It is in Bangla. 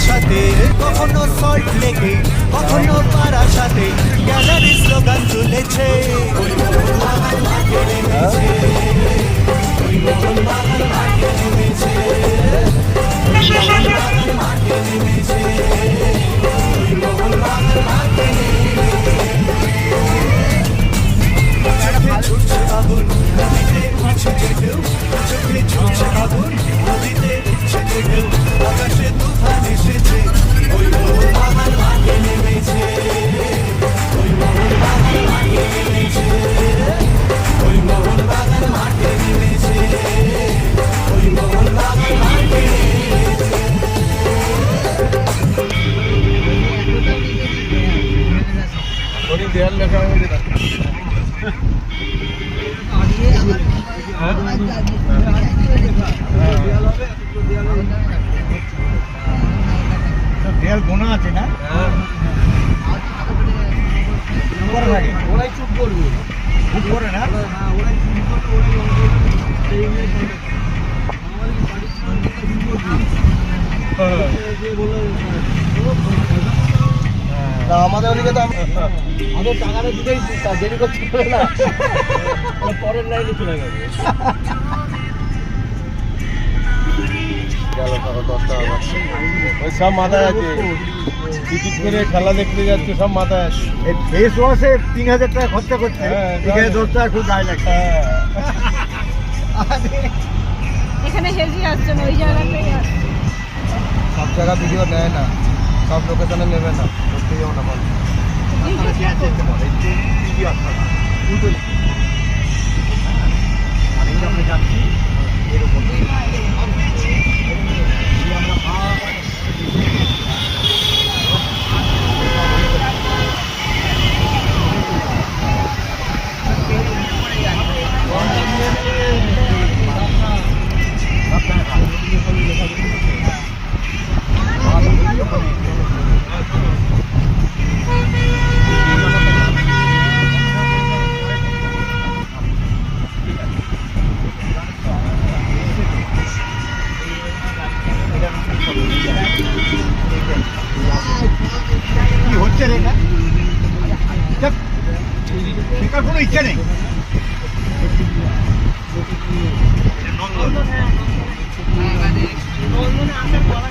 সাথে, কখনো সল্ট লেকে, কখনো বারাসাতে গ্যালারি স্লোগান তুলেছে। ওই মোহনবাগান মাঠে নেমেছে, ওই মোহনবাগান মাঠে নেমেছে, ওই মোহনবাগান মাঠে নেমেছে, ওই মোহনবাগান মাঠে নেমেছে। ছুটছে আগুন নদীতে, ছুটে ঢেউ চোখে, ছুটছে আগুন নদীতে, ছুটে ঢেউ আকাশে তুফান এসেছে। ওই মোহনবাগান মাঠে নেমেছে, ওই মোহনবাগান মাঠে নেমেছে, ওই মোহনবাগান মাঠে নেমেছে, ওই মোহনবাগান মাঠে নেমেছে। ওই দেয়াল লেখা হয়েছে দেয়াল গোনা আছে না? ওরাই চুপ করবে, চুপ করে না। আমাদের ওদিকে তো আমাদের টাকাটা দিতেই দেরি করতে পারে না, পরের লাইনে চলে গেছে। গেল সকাল 10টা বাজছে, ওই সব মাথায় আছে, টিকিট করে খেলা দেখতে যাচ্ছে, সব মাথায় আছে। এই ফেস ওয়াশে 3000 টাকা খরচা করছে, এখানে 10 টাকা খুব গায়ে লাগছে। এখানে হেজি আসছে না, ওই জায়গাতেই আসছে। সব জায়গা ভিডিও নেয় না, সব লোকেশনে নেবে না, করতে যাও না বল। আমরা যাচ্ছি এর উপর কি হচ্ছে রে, শেখার কোনো ইচ্ছা নেই। নন্দনে আসার পর